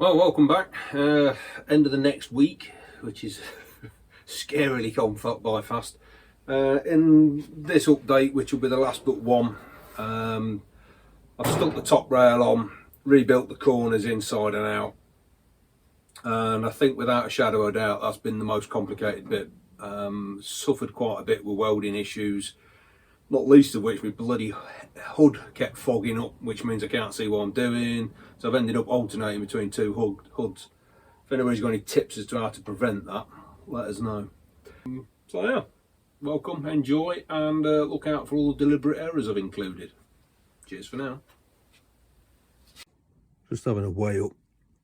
Well, welcome back. End of the next week, which is scarily gone by fast. In this update, which will be the last but one, I've stuck the top rail on, rebuilt the corners inside and out, and I think without a shadow of a doubt that's been the most complicated bit. Suffered quite a bit with welding issues, not least of which my bloody hood kept fogging up, which means I can't see what I'm doing. So I've ended up alternating between two hoods. If anybody's got any tips as to how to prevent that, let us know. So yeah, welcome, enjoy, and look out for all the deliberate errors I've included. Cheers for now. Just having a weigh up.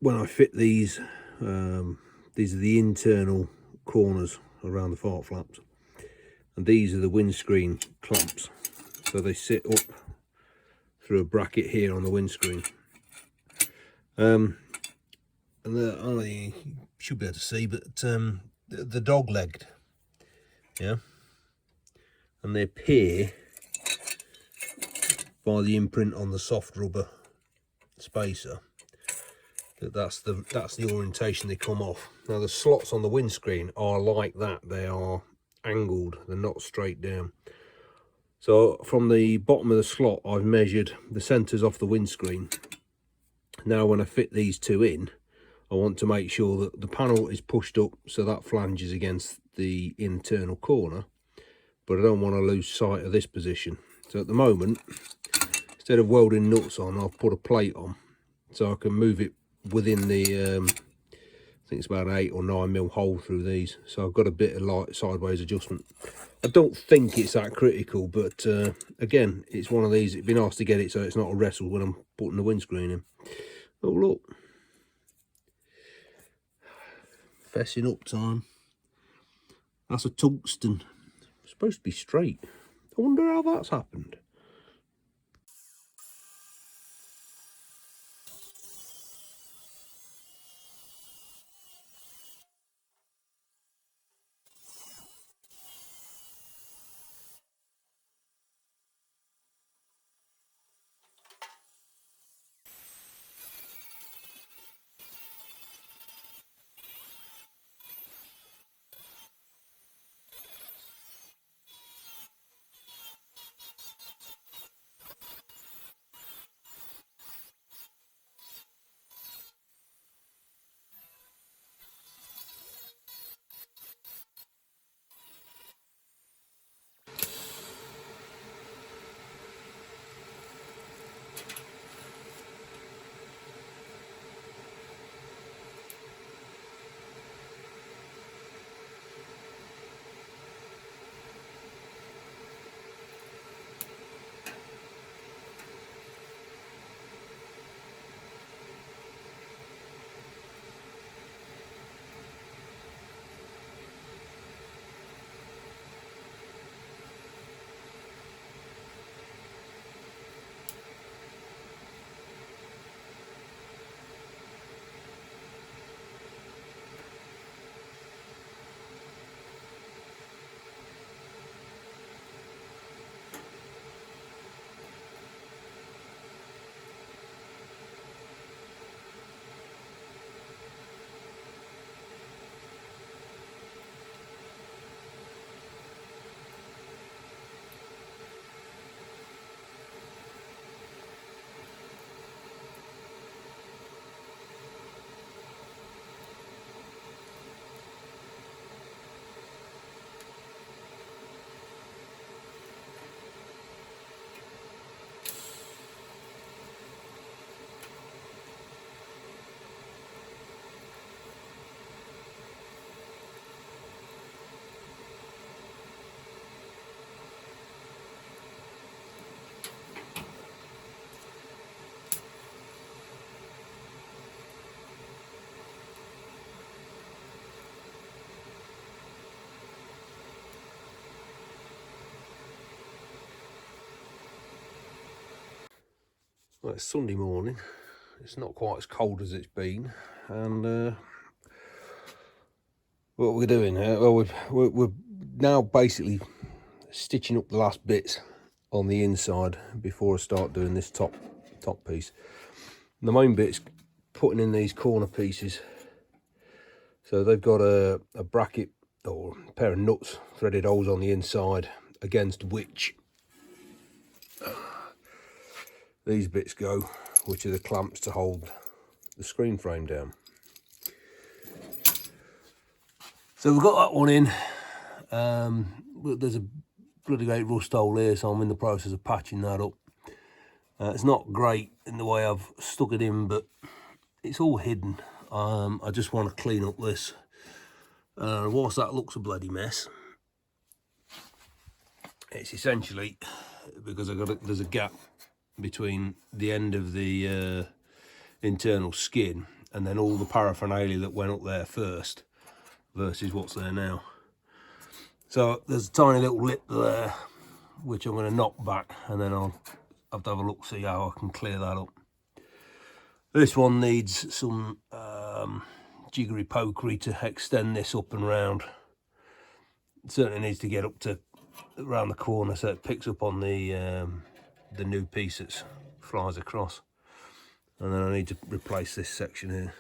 When I fit these are the internal corners around the fart flaps, and these are the windscreen clamps. So they sit up through a bracket here on the windscreen. And you should be able to see, but the dog-legged, yeah, and they appear by the imprint on the soft rubber spacer that's the orientation they come off. Now the slots on the windscreen are like that; they are angled, they're not straight down. So from the bottom of the slot, I've measured the centres off the windscreen. Now when I fit these two in, I want to make sure that the panel is pushed up so that flanges against the internal corner, but I don't want to lose sight of this position. So at the moment, instead of welding nuts on, I've put a plate on so I can move it within the I think it's about an 8 or 9 mil hole through these. So I've got a bit of light sideways adjustment. I don't think it's that critical, but again, it's one of these. It'd be nice to get it so it's not a wrestle when I'm putting the windscreen in. Oh look, fessing up time. That's a tungsten. It's supposed to be straight. I wonder how that's happened. Well, it's Sunday morning. It's not quite as cold as it's been, and what we're doing here, well, we're now basically stitching up the last bits on the inside before I start doing this top piece. And the main bit's putting in these corner pieces. So they've got a bracket or a pair of nuts, threaded holes on the inside, against which these bits go, which are the clamps to hold the screen frame down. So we've got that one in. But there's a bloody great rust hole here, so I'm in the process of patching that up. It's not great in the way I've stuck it in, but it's all hidden. I just want to clean up this. Whilst that looks a bloody mess, it's essentially because there's a gap between the end of the internal skin and then all the paraphernalia that went up there first versus what's there now. So there's a tiny little lip there, which I'm going to knock back, and then I'll have to have a look, see how I can clear that up. This one needs some jiggery pokery to extend this up and round. It certainly needs to get up to around the corner so it picks up on the new piece that flies across. And then I need to replace this section here.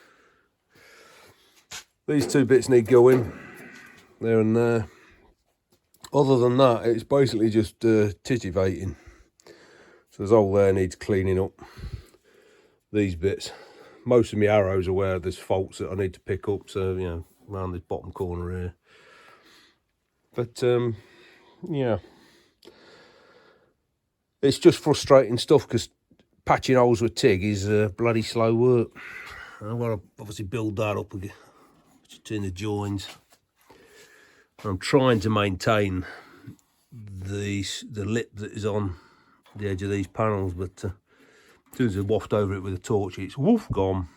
These two bits need going there and there. Other than that, it's basically just titivating. So this hole there needs cleaning up. These bits, most of my arrows are where there's faults that I need to pick up. So, you know, around this bottom corner here. But, yeah. It's just frustrating stuff because patching holes with TIG is bloody slow work. I've got to obviously build that up again between the joins. I'm trying to maintain the lip that is on the edge of these panels, but as soon as I waft over it with a torch, it's woof gone.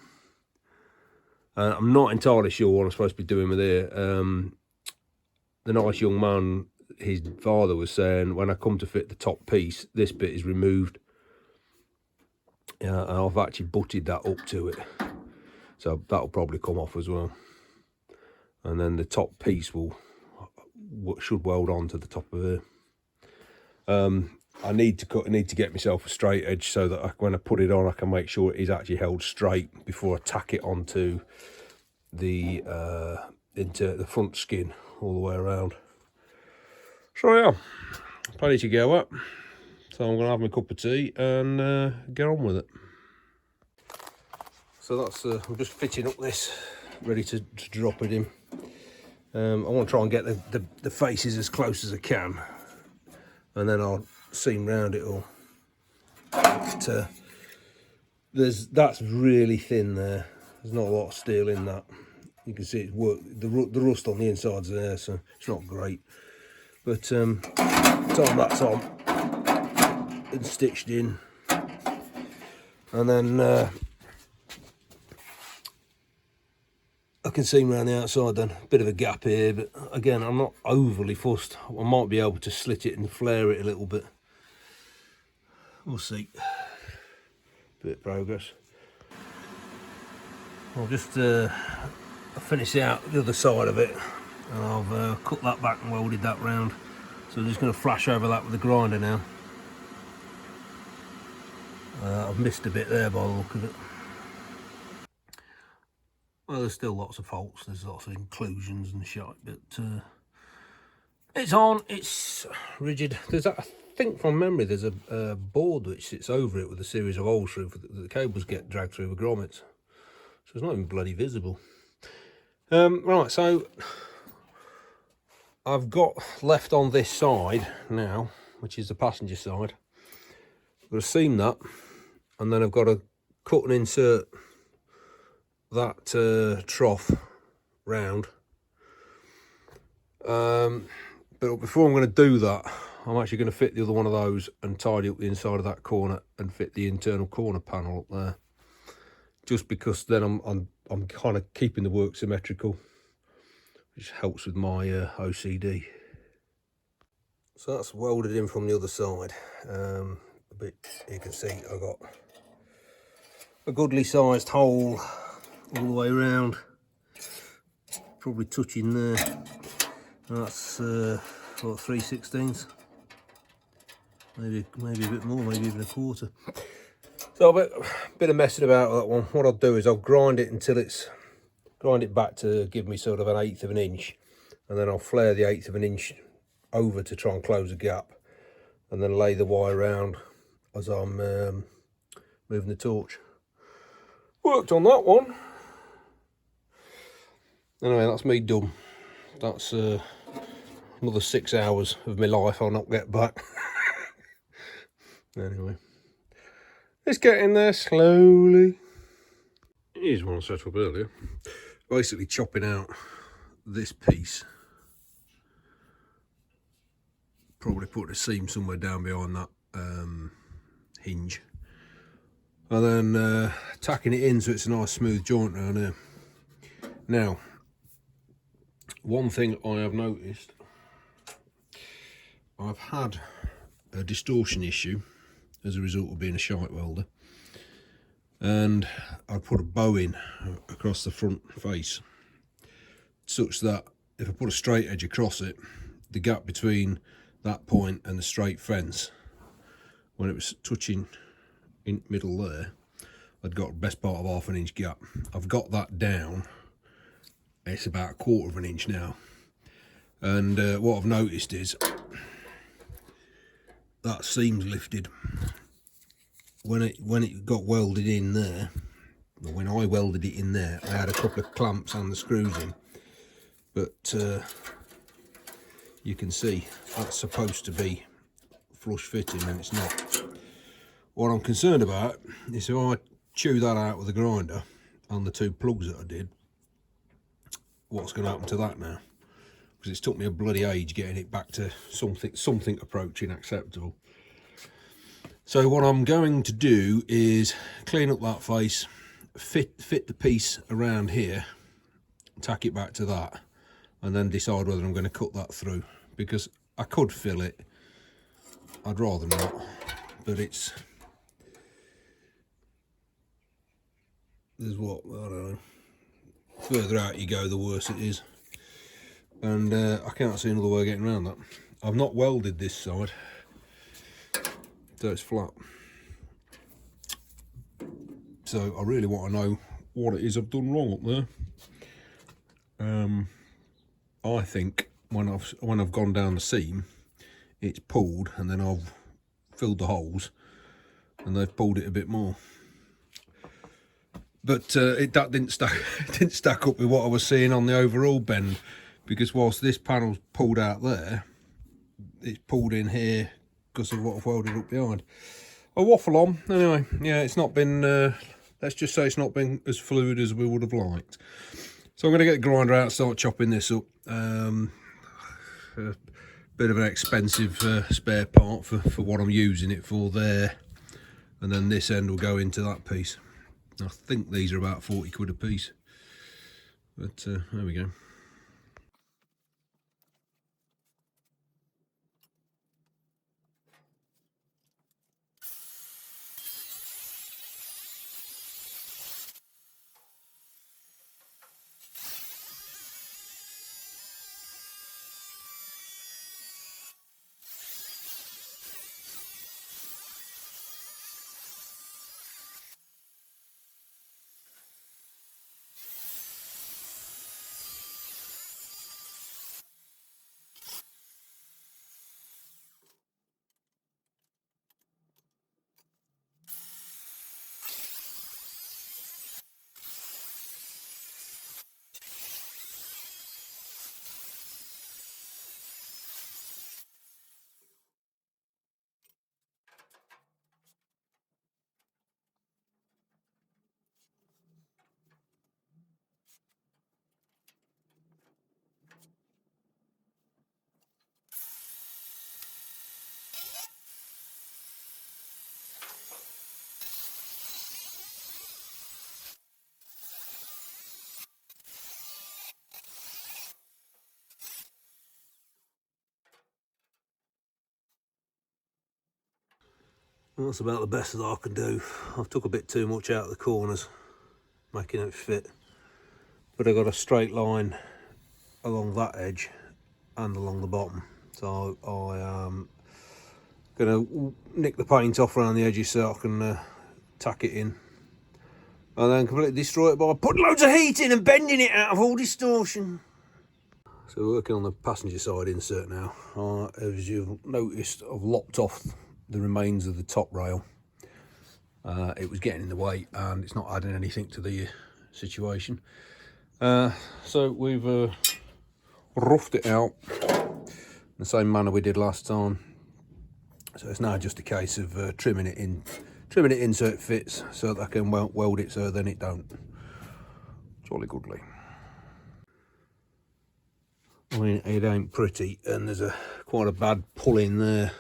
I'm not entirely sure what I'm supposed to be doing with it. The nice young man, his father, was saying when I come to fit the top piece, this bit is removed. And I've actually butted that up to it, so that'll probably come off as well. And then the top piece should weld on to the top of it. I need to get myself a straight edge so that when I put it on, I can make sure it is actually held straight before I tack it onto the into the front skin all the way around. So yeah, plenty to go up. So I'm gonna have my cup of tea and get on with it. So that's I'm just fitting up this, ready to drop it in. I want to try and get the faces as close as I can, and then I'll seam round it all. But, that's really thin there. There's not a lot of steel in that. You can see it's the rust on the inside's there, so it's not great. But time that's on and stitched in, and then I can seam around the outside then. Bit of a gap here, but again, I'm not overly fussed. I might be able to slit it and flare it a little bit. We'll see. Bit of progress. I'll just finish out the other side of it, and I've cut that back and welded that round. So I'm just going to flash over that with the grinder now. I've missed a bit there by the look of it. Well, there's still lots of faults, there's lots of inclusions and shit, but it's on, it's rigid. There's that, I think from memory, there's a board which sits over it with a series of holes through that the cables get dragged through with grommets. So it's not even bloody visible. Right, so I've got left on this side now, which is the passenger side. I've got to seam that, and then I've got to cut and insert that trough round. But before I'm going to do that, I'm actually going to fit the other one of those and tidy up the inside of that corner and fit the internal corner panel up there. Just because then I'm kind of keeping the work symmetrical, which helps with my OCD. So that's welded in from the other side. A bit, you can see I've got a goodly sized hole all the way around, probably touching there. That's what, 3/16, maybe a bit more, maybe even a quarter. So a bit of messing about with that one. What I'll do is I'll grind it until grind it back to give me sort of 1/8 of an inch, and then I'll flare the 1/8 of an inch over to try and close a gap, and then lay the wire round as I'm moving the torch. Worked on that one. Anyway, that's me done. That's another 6 hours of my life I'll not get back. Anyway, it's getting there slowly. Here's one I set up earlier. Basically chopping out this piece. Probably put a seam somewhere down behind that hinge. And then tacking it in so it's a nice smooth joint around here. Now, one thing I have noticed, I've had a distortion issue as a result of being a shite welder, and I put a bow in across the front face such that if I put a straight edge across it, the gap between that point and the straight fence, when it was touching in middle there, I'd got the best part of 1/2 inch gap. I've got that down. It's about 1/4 of an inch now, and what I've noticed is that seam's lifted. When it got welded in there, or when I welded it in there, I had a couple of clamps and the screws in, but you can see that's supposed to be flush fitting and it's not. What I'm concerned about is if I chew that out with a grinder and the 2 plugs that I did, what's going to happen to that now? Because it's took me a bloody age getting it back to something approaching acceptable. So what I'm going to do is clean up that face, fit the piece around here, tack it back to that, and then decide whether I'm going to cut that through, because I could fill it. I'd rather not, but there's what, I don't know, further out you go the worse it is, and I can't see another way of getting around that. I've not welded this side, so it's flat. So I really want to know what it is I've done wrong up there. I think when I've gone down the seam, it's pulled, and then I've filled the holes, and they've pulled it a bit more. But that didn't stack up with what I was seeing on the overall bend, because whilst this panel's pulled out there, it's pulled in here because of what I've welded up behind. I'll waffle on. Anyway, yeah, it's not been, let's just say it's not been as fluid as we would have liked. So I'm going to get the grinder out and start chopping this up. A bit of an expensive spare part for what I'm using it for there. And then this end will go into that piece. I think these are about 40 quid a piece. But there we go. Well, that's about the best that I can do. I've took a bit too much out of the corners, making it fit. But I've got a straight line along that edge and along the bottom. So I am going to nick the paint off around the edges so I can tack it in, and then completely destroy it by putting loads of heat in and bending it out of all distortion. So we're working on the passenger side insert now. As you've noticed, I've lopped off the remains of the top rail. It was getting in the way and it's not adding anything to the situation. So we've roughed it out in the same manner we did last time. So it's now just a case of trimming it in so it fits, so that I can weld it so then it don't. Jolly goodly. I mean, it ain't pretty, and there's quite a bad pull in there.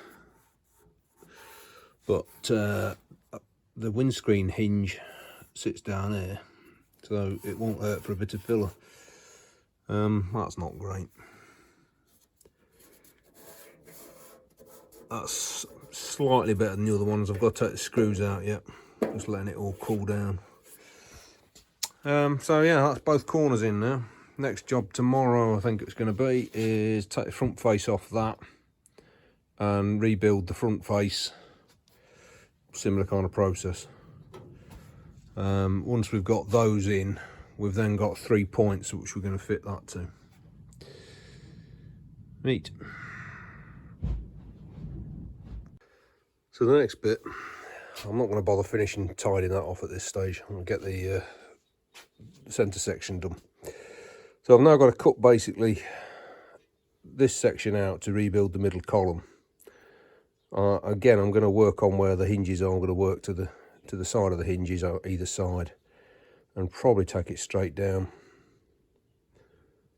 But the windscreen hinge sits down there, so it won't hurt for a bit of filler. That's not great. That's slightly better than the other ones. I've got to take the screws out yet, just letting it all cool down. So yeah, that's both corners in now. Next job tomorrow, I think it's going to be, is take the front face off that and rebuild the front face. Similar kind of process. Once we've got those in, we've then got 3 points which we're going to fit that to. Neat. So the next bit, I'm not going to bother finishing tidying that off at this stage. I'm going to get the centre section done. So I've now got to cut basically this section out to rebuild the middle column. Again, I'm going to work on where the hinges are. I'm going to work to the side of the hinges on either side and probably take it straight down.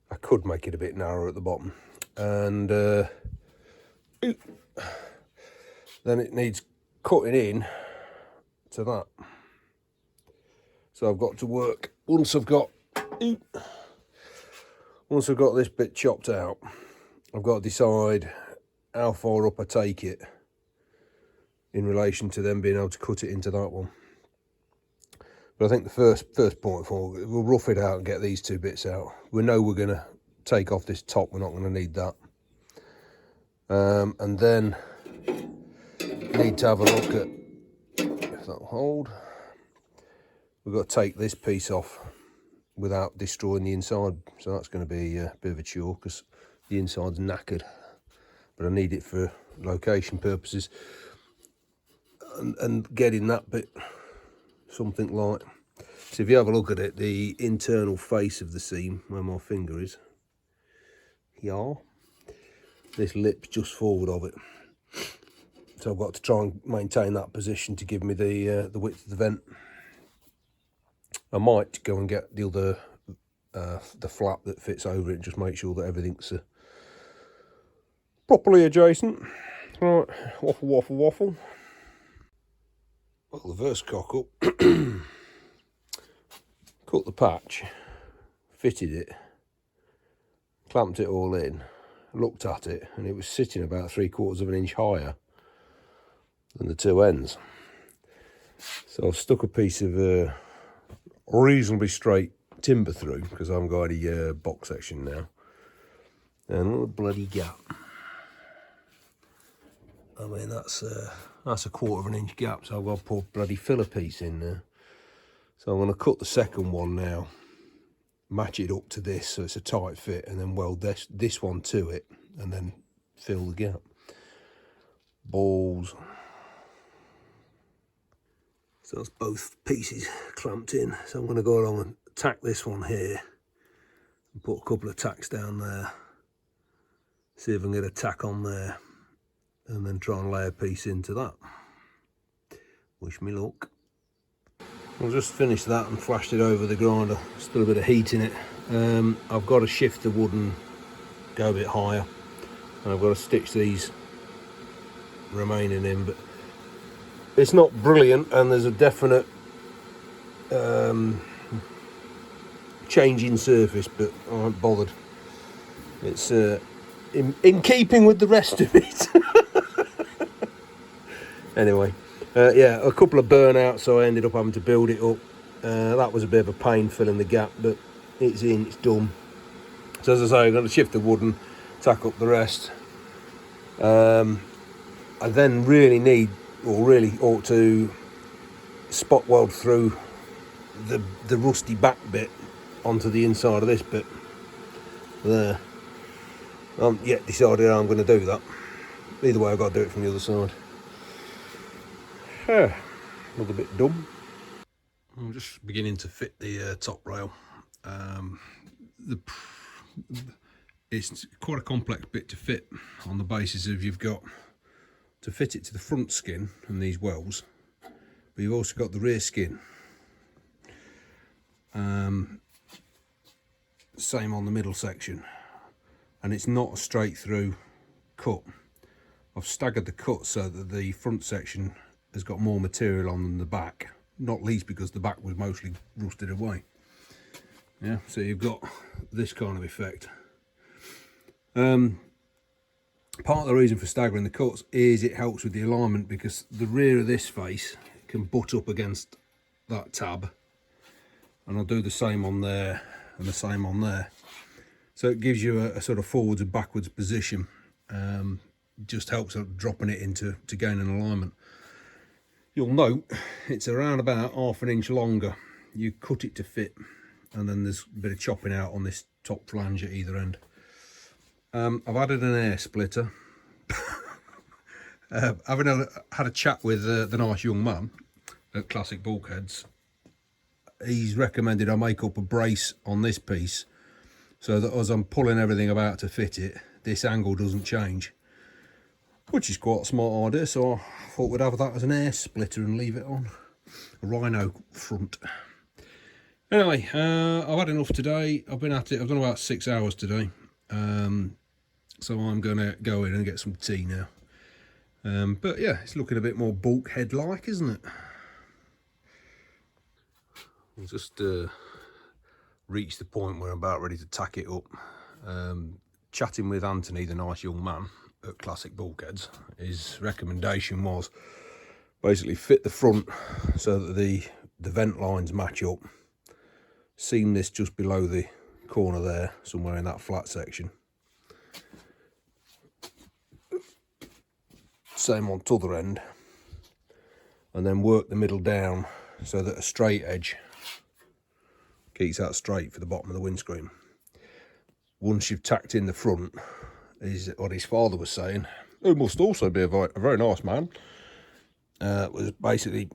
I could make it a bit narrower at the bottom, and then it needs cutting in to that. So I've got to work, once I've got this bit chopped out, I've got to decide how far up I take it in relation to them being able to cut it into that one. But I think the first point for we'll rough it out and get these two bits out. We know we're going to take off this top, we're not going to need that. And then need to have a look at, if that'll hold, we've got to take this piece off without destroying the inside, so that's going to be a bit of a chore because the inside's knackered, but I need it for location purposes, and getting that bit something like, so if you have a look at it, the internal face of the seam where my finger is, yeah, this lip's just forward of it, so I've got to try and maintain that position to give me the width of the vent. I might go and get the other the flap that fits over it and just make sure that everything's properly adjacent. Right, waffle, waffle, waffle. Well, the first cock up, cut the patch, fitted it, clamped it all in, looked at it, and it was sitting about 3/4 of an inch higher than the two ends. So I've stuck a piece of reasonably straight timber through, because I haven't got any box section now, and a little bloody gap. I mean, that's a 1/4 of an inch gap, so I've got to put a bloody filler piece in there. So I'm going to cut the second one now, match it up to this so it's a tight fit, and then weld this one to it, and then fill the gap. Balls. So that's both pieces clamped in. So I'm going to go along and tack this one here, and put a couple of tacks down there, see if I can get a tack on there, and then try and lay a piece into that. Wish me luck. I'll just finish that and flashed it over the grinder. Still a bit of heat in it. I've got to shift the wood and go a bit higher, and I've got to stitch these remaining in, but it's not brilliant, and there's a definite change in surface, but I haven't bothered. It's in keeping with the rest of it. Anyway, yeah, a couple of burnouts, so I ended up having to build it up. That was a bit of a pain filling the gap, but it's in, it's done. So as I say, I'm going to shift the wood and tack up the rest. I then really need, or really ought to spot weld through the rusty back bit onto the inside of this bit there. I haven't yet decided how I'm going to do that. Either way, I've got to do it from the other side. Look a bit dumb. I'm just beginning to fit the top rail. It's quite a complex bit to fit, on the basis of you've got to fit it to the front skin and these wells, but you've also got the rear skin. Same on the middle section, and it's not a straight through cut. I've staggered the cut so that the front section has got more material on than the back, not least because the back was mostly rusted away. Yeah, so you've got this kind of effect. Part of the reason for staggering the cuts is it helps with the alignment, because the rear of this face can butt up against that tab, and I'll do the same on there and the same on there, so it gives you a sort of forwards and backwards position. Just helps dropping it into to gain an alignment. You'll note it's around about 1/2 inch longer. You cut it to fit, and then there's a bit of chopping out on this top flange at either end. I've added an air splitter. Having had a chat with the nice young man at Classic Bulkheads, he's recommended I make up a brace on this piece so that as I'm pulling everything about to fit it, this angle doesn't change, which is quite a smart idea. So I thought we'd have that as an air splitter and leave it on a rhino front. Anyway, I've had enough today. I've been at it. I've done about 6 hours today. So I'm going to go in and get some tea now. But yeah, it's looking a bit more bulkhead-like, isn't it? I'll just reach the point where I'm about ready to tack it up. Chatting with Anthony, the nice young man at Classic Bulkheads, his recommendation was basically fit the front so that the vent lines match up. Seam this just below the corner there, somewhere in that flat section. Same on t'other end, and then work the middle down so that a straight edge keeps that straight for the bottom of the windscreen. Once you've tacked in the front, is what his father was saying, who must also be a very nice man, was basically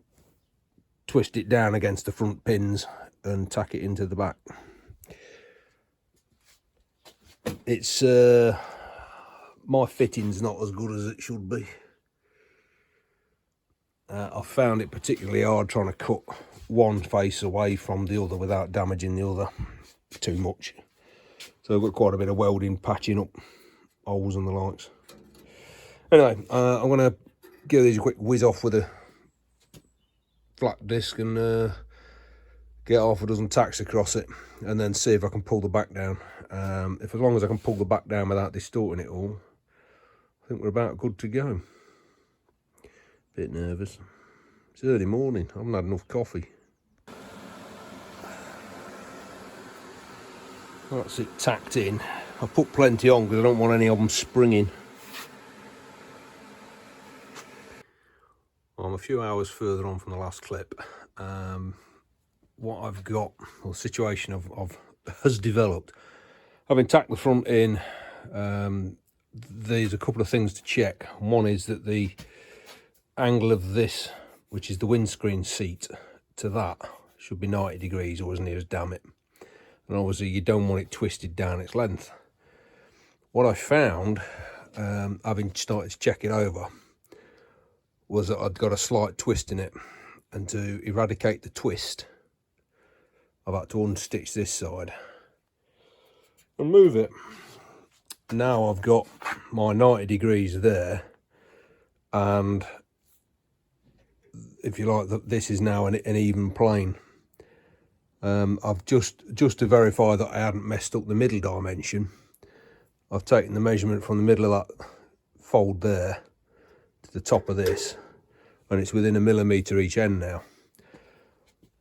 twist it down against the front pins and tack it into the back. It's my fitting's not as good as it should be. I found it particularly hard trying to cut one face away from the other without damaging the other too much. So I've got quite a bit of welding, patching up holes and the likes. Anyway, I'm going to give these a quick whiz off with a flat disc and get 6 tacks across it, and then see if I can pull the back down. As long as I can pull the back down without distorting it all, I think we're about good to go. Bit nervous. It's early morning, I haven't had enough coffee. That's it tacked in. I put plenty on because I don't want any of them springing. Well, I'm a few hours further on from the last clip. What I've got, or the situation has developed. Having tacked the front in, there's a couple of things to check. One is that the angle of this, which is the windscreen seat, to that should be 90 degrees or as near as damn it. And obviously you don't want it twisted down its length. What I found, having started to check it over, was that I'd got a slight twist in it, and to eradicate the twist I've had to unstitch this side and move it. Now I've got my 90 degrees there, and if you like, this is now an even plane. I've just to verify that I hadn't messed up the middle dimension, I've taken the measurement from the middle of that fold there to the top of this, and it's within 1 millimetre each end now.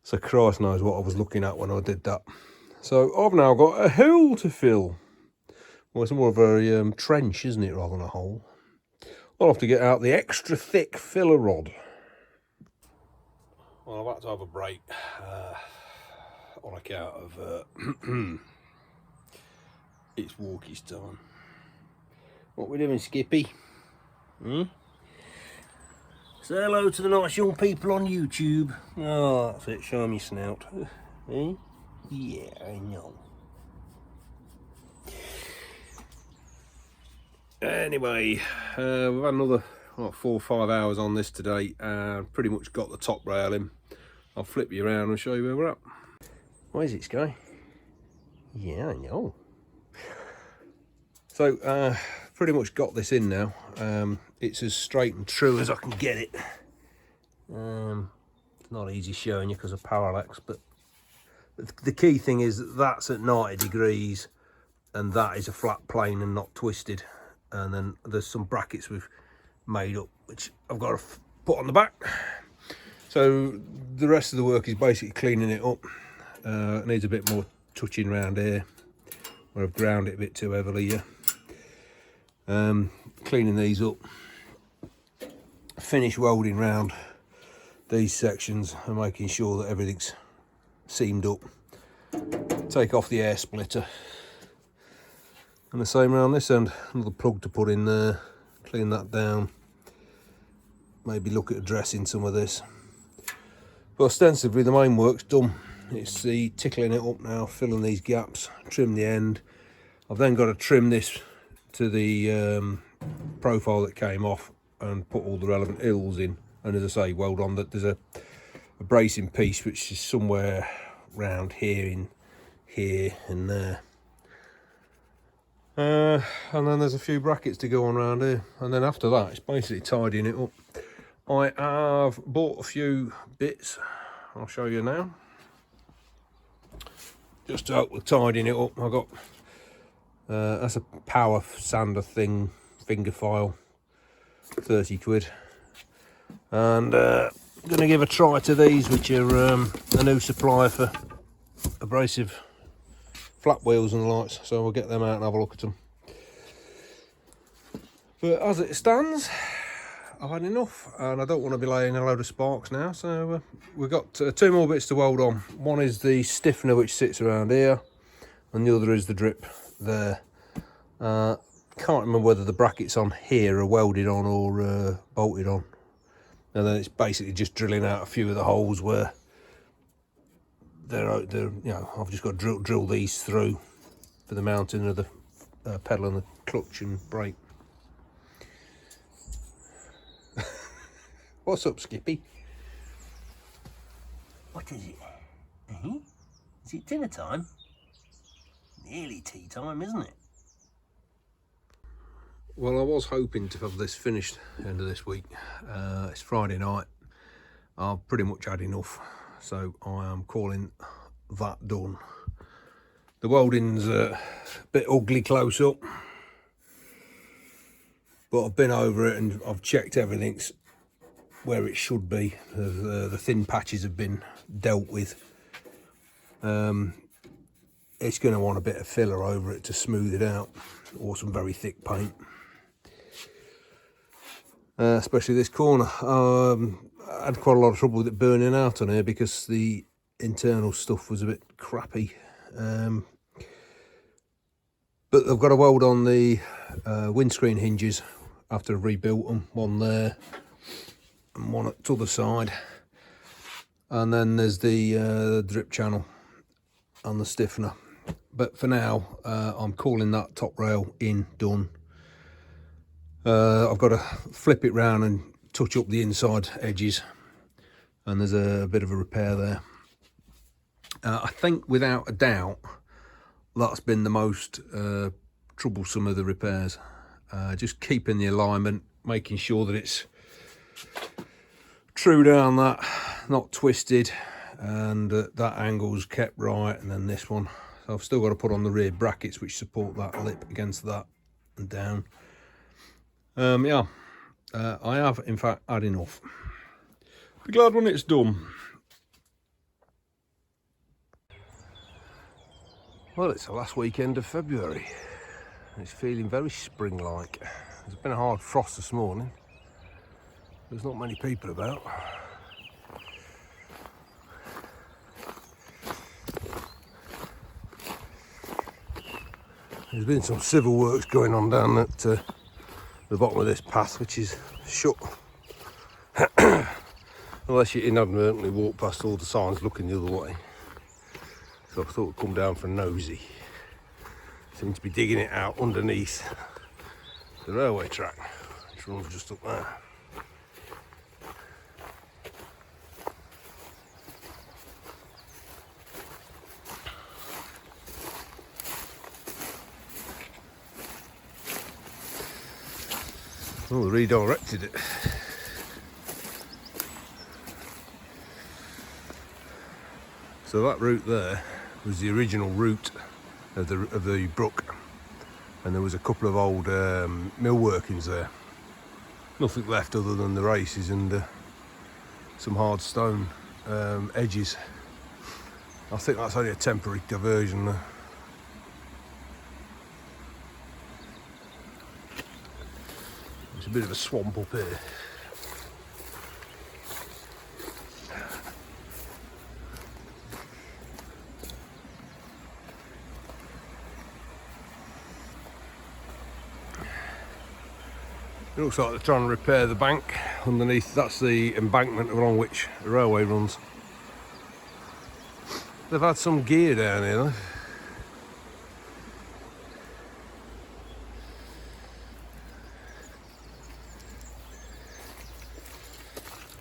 So Christ knows what I was looking at when I did that. So I've now got a hole to fill. Well, it's more of a trench, isn't it, rather than a hole. I'll have to get out the extra thick filler rod. Well, I've had to have a break on account of it's walkies time. What we doing, Skippy? Hmm? Say hello to the nice young people on YouTube. Oh, that's it, show me your snout. Eh? Yeah, I know. Anyway, we've had another 4 or 5 hours on this today, and pretty much got the top rail in. I'll flip you around and show you where we're at. Where's it, Sky? Yeah, I know. So, pretty much got this in now. It's as straight and true as I can get it. It's not easy showing you because of parallax, but the key thing is that that's at 90 degrees and that is a flat plane and not twisted. And then there's some brackets we've made up, which I've got to put on the back. So the rest of the work is basically cleaning it up. It needs a bit more touching around here, where I've ground it a bit too heavily here. Cleaning these up, finish welding round these sections and making sure that everything's seamed up. Take off the air splitter. And the same around this end, another plug to put in there, clean that down. Maybe look at addressing some of this. But ostensibly the main work's done. It's the tickling it up now, filling these gaps, trim the end. I've then got to trim this to the profile that came off and put all the relevant ills in. And as I say, weld on that. There's a bracing piece which is somewhere round here, in here and there. And then there's a few brackets to go on around here. And then after that, it's basically tidying it up. I have bought a few bits, I'll show you now. Just to help with tidying it up, I got, that's a power sander thing, finger file, 30 quid. And I'm going to give a try to these, which are a new supplier for abrasive flat wheels and the lights. So we'll get them out and have a look at them. But as it stands, I've had enough, and I don't want to be laying a load of sparks now, so we've got 2 more bits to weld on. One is the stiffener which sits around here, and the other is the drip there. Can't remember whether the brackets on here are welded on or bolted on. And then it's basically just drilling out a few of the holes where they're you know, I've just got to drill these through for the mounting of the pedal and the clutch and brake. What's up, Skippy? What is it? Is it dinner time? Nearly tea time, isn't it? Well, I was hoping to have this finished end of this week. It's Friday night. I've pretty much had enough, so I am calling that done. The welding's a bit ugly close up, but I've been over it and I've checked everything's where it should be. The thin patches have been dealt with. It's going to want a bit of filler over it to smooth it out, or some very thick paint. Especially this corner. I had quite a lot of trouble with it burning out on here because the internal stuff was a bit crappy. But I've got to weld on the windscreen hinges after I've rebuilt them. One there and one at the other side. And then there's the drip channel and the stiffener. But for now, I'm calling that top rail in, done. I've got to flip it round and touch up the inside edges, and there's a bit of a repair there. I think without a doubt that's been the most troublesome of the repairs. Just keeping the alignment, making sure that it's true down that, not twisted, and that angle's kept right. And then this one, so I've still got to put on the rear brackets which support that lip against that and down. Yeah, I have in fact had enough. Be glad when it's done. Well, it's the last weekend of February. It's feeling very spring-like. There's been a hard frost this morning. There's not many people about. There's been some civil works going on down at the bottom of this path, which is shut. Unless you inadvertently walk past all the signs looking the other way. So I thought I'd come down for a nosy. Seem to be digging it out underneath the railway track, which runs just up there. Oh, they redirected it. So that route there was the original route of the brook, and there was a couple of old mill workings there. Nothing left other than the races and some hard stone edges. I think that's only a temporary diversion there. It's a bit of a swamp up here. It looks like they're trying to repair the bank underneath. That's the embankment along which the railway runs. They've had some gear down here though.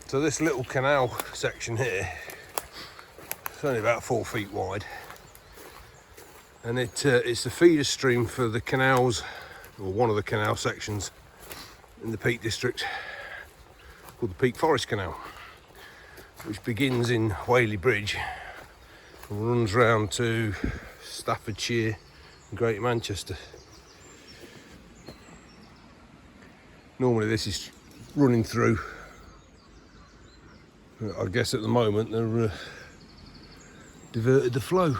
So this little canal section here, it's only about 4 feet wide, and it's the feeder stream for the canals, or one of the canal sections in the Peak District, called the Peak Forest Canal, which begins in Whaley Bridge and runs round to Staffordshire and Greater Manchester. Normally this is running through. I guess at the moment they're diverted the flow.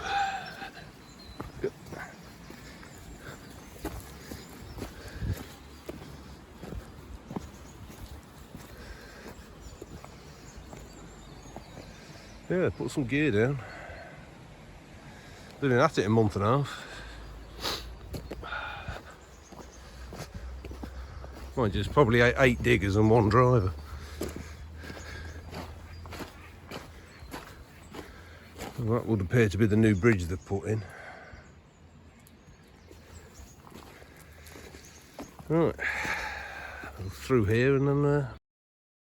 Yeah, put some gear down. Been at it a month and a half. Mind you, there's probably 8 diggers and 1 driver. Well, that would appear to be the new bridge they've put in. Right, through here and then